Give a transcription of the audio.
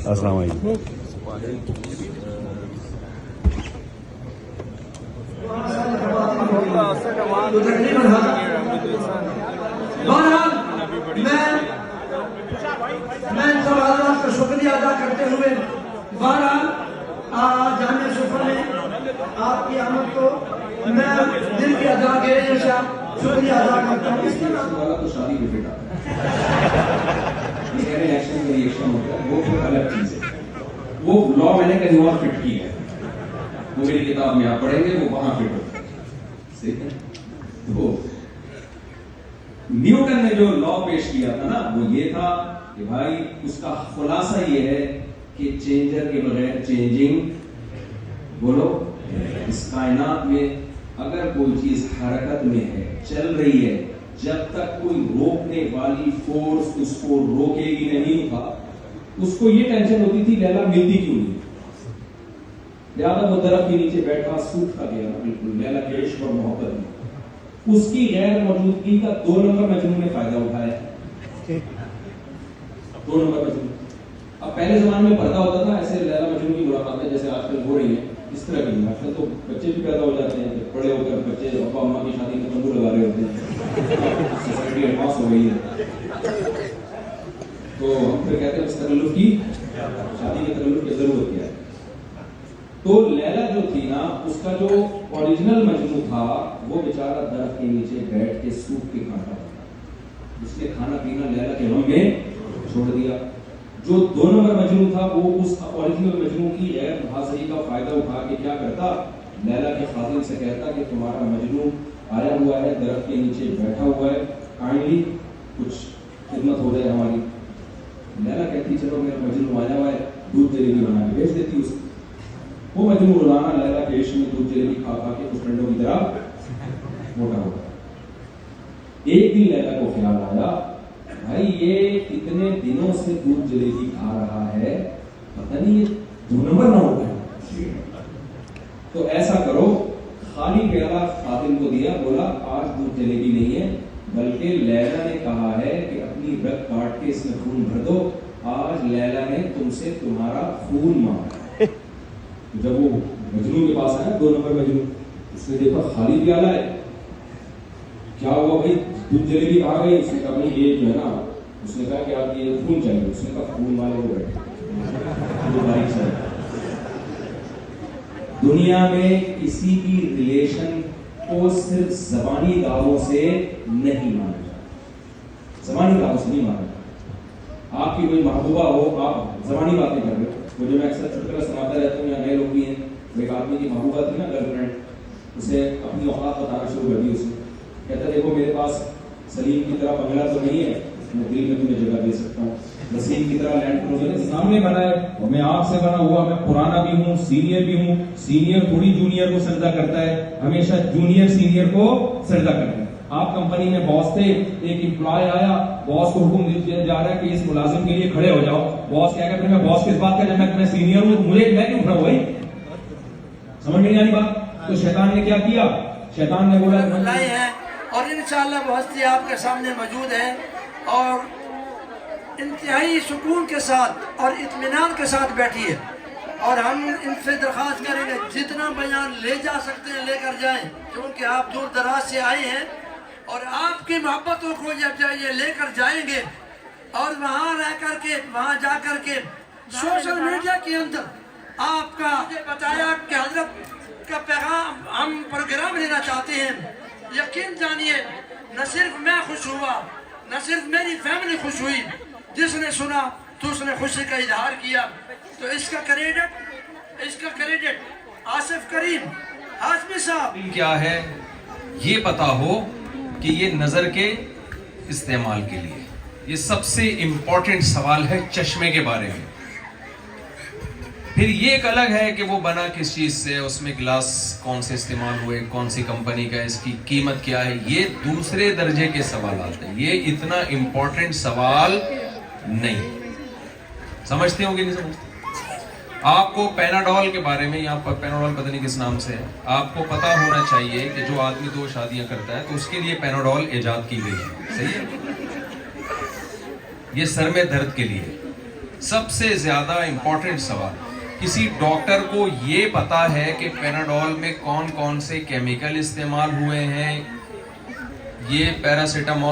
السلام علیکم. میں ان سب حضرات کا شکریہ ادا کرتے ہوئے بہرحال جامعہ شفا میں آپ کی آمد کو میں دل کی ادا کے شکریہ ادا کرتا ہوں. اس طرح تو شادی کے بیٹا یہ الیکشن کا ریئیکشن ہوتا ہے، وہ پھر الگ چیز ہے. وہ لا میں نے کہیں اور فٹ کی ہے، وہ میری کتاب میں آپ پڑھیں گے وہ وہاں فٹ ہوتا ہے. صحیح ہے. تو نیوٹن نے جو لا پیش کیا تھا نا وہ یہ تھا کہ بھائی اس کا خلاصہ یہ ہے کہ چینجر کے بغیر چینجنگ بولو. اس کائنات میں اگر کوئی چیز حرکت میں ہے، چل رہی ہے، جب تک کوئی روکنے والی فورس اس کو روکے گی نہیں تھا، اس کو یہ ٹینشن ہوتی تھی لیلا ملتی کیوں نہیں. لہٰذا وہ درخت کے نیچے بیٹھا سوکھتا گیا بالکل لیلا کے عشق اور محبت میں. اس کی غیر موجودگی کا 2 نمبر مجنون نے فائدہ اٹھایا. 2 نمبر مجنون. اب پہلے زمانے میں پردہ ہوتا تھا، ایسے لیلا مجنون کی ملاقاتیں جیسے آج کل ہو رہی ہیں اس طرح کی. آج کل تو بچے بھی پیدا ہو جاتے ہیں، بڑے ہو کر بچے ابا اماں کی شادی میں تمبو لگا رہے ہوتے ہیں. سوسائٹی ایڈوانس ہو گئی ہے تو ہم پھر کہتے ہیں اس تکلف کی شادی کے تکلف کی ضرورت کیا ہے. تو لیلا جو تھی نا اس کا جو اوریجنل مجنون تھا وہ بیچارہ درخت کے نیچے بیٹھ کے سوکھ کے کھاتا تھا. اس نے کھانا پینا لیلا کے غم میں چھوڑ دیا. جو 2 نمبر مجنون تھا وہ اس اوریجنل مجنون کی غیر حاضری کا فائدہ اٹھا کے کیا کرتا، لیلا کے خادم سے کہتا کہ تمہارا مجنون آیا ہوا ہے، درخت کے نیچے بیٹھا ہوا ہے، کائنڈلی کچھ خدمت ہو جائے ہماری. لیلا کہتی چلو میرا مجنون آیا ہوا ہے، دودھ جلیبی بنا کے بھیج دیتی اس کو. وہ مجنون روزانہ لیلا کے عشق میں دودھ جلیبی کھا کھا کے کچھ ٹنڈوں کی طرح موٹا ہوتا. ایک دن لیلا کو خیال آیا بھائی یہ اتنے دنوں سے دودھ جلیبی کھا رہا ہے، پتہ نہیں یہ 2 نمبر نہ ہو گیا. تو ایسا کرو، خالی پیالہ خادم کو دیا، بولا آج دودھ جلیبی نہیں ہے بلکہ لیلا نے کہا ہے کہ اپنی رگ کاٹ کے اس میں خون بھر دو، آج لیلا نے تم سے تمہارا خون مانگا. جب وہ مجنون کے پاس آیا 2 نمبر مجنون، اس نے دیکھا خالی پیالہ ہے. کیا ہوا بھائی دودھ جلیبی کہاں گئی؟ اس نے کہا بھائی یہ جو ہے نا، اس نے کہا کہ آپ یہ خون چاہیے. اس نے کہا خون والے وہ بیٹھے دنیا میں کسی کی ریلیشن کو صرف زبانی دعووں سے نہیں مانا جاتا. زبانی دعووں سے نہیں مانا جاتا. آپ کی کوئی محبوبہ ہو، آپ زبانی باتیں کر رہے ہو. وہ جو میں اکثر چھٹکا سناتا رہتا ہوں یا نئے لوگ بھی ہیں، ایک آدمی کی محبوبہ تھی نا گرل فرینڈ، اسے اپنی اوقات بتانا شروع کر دی. اس نے کہتا دیکھو میرے پاس سلیم کی طرح بنگلہ تو نہیں ہے، میں دل میں تمہیں جگہ دے سکتا ہوں. وسیم کی طرح لینڈ کروزر سامنے بنا ہے اور میں آپ سے بنا ہوا، میں پرانا بھی ہوں سینئر بھی ہوں. سینئر تھوڑی جونیئر کو سجدہ کرتا ہے، ہمیشہ جونیئر سینئر کو سجدہ کرتا ہے. آپ کمپنی میں باس تھے، ایک امپلائی آیا، باس کو حکم دیا جا رہا ہے کہ اس ملازم کے لیے کھڑے ہو جاؤ. باس کیا کہتے ہیں میں باس کس بات کا، جب میں سینئر ہوں مجھے میں کیوں کھڑا ہوا؟ سمجھ میں نہیں آنی بات. تو شیطان نے کیا کیا؟ شیطان نے بولا ہے اور انشاءاللہ وہ ہستی آپ کے سامنے موجود ہے اور انتہائی سکون کے ساتھ اور اطمینان کے ساتھ بیٹھی ہے. اور ہم ان سے درخواست کریں گے جتنا بیان لے جا سکتے ہیں لے کر جائیں، کیونکہ آپ دور دراز سے آئے ہیں اور آپ کی محبتوں کو جب یہ لے کر جائیں گے اور وہاں رہ کر کے وہاں جا کر کے سوشل میڈیا کے اندر آپ کا بتایا کہ حضرت کا پیغام ہم پروگرام لینا چاہتے ہیں. یقین جانیے نہ صرف میں خوش ہوا، نہ صرف میری فیملی خوش ہوئی، جس نے سنا تو اس نے خوشی کا اظہار کیا. تو اس کا کریڈٹ آصف کریم ہاشمی صاحب. کیا ہے یہ پتا ہو کہ یہ نظر کے استعمال کے لیے یہ سب سے امپورٹنٹ سوال ہے چشمے کے بارے میں. پھر یہ ایک الگ ہے کہ وہ بنا کس چیز سے، اس میں گلاس کون سے استعمال ہوئے، کون سی کمپنی کا، اس کی قیمت کیا ہے، یہ دوسرے درجے کے سوالات ہیں. یہ اتنا امپورٹنٹ سوال نہیں. سمجھتے ہوں گے نہیں سمجھتے؟ آپ کو پیناڈول کے بارے میں، یہاں پر پیناڈول پتہ نہیں کس نام سے ہے، آپ کو پتا ہونا چاہیے کہ جو آدمی 2 شادیاں کرتا ہے تو اس کے لیے پیناڈول ایجاد کی گئی ہے. صحیح ہے؟ یہ سر میں درد کے لیے سب سے زیادہ امپورٹنٹ سوال. کسی ڈاکٹر کو یہ پتا ہے کہ پیناڈول میں کون کون سے کیمیکل استعمال ہوئے ہیں؟ یہ پیراسیٹامول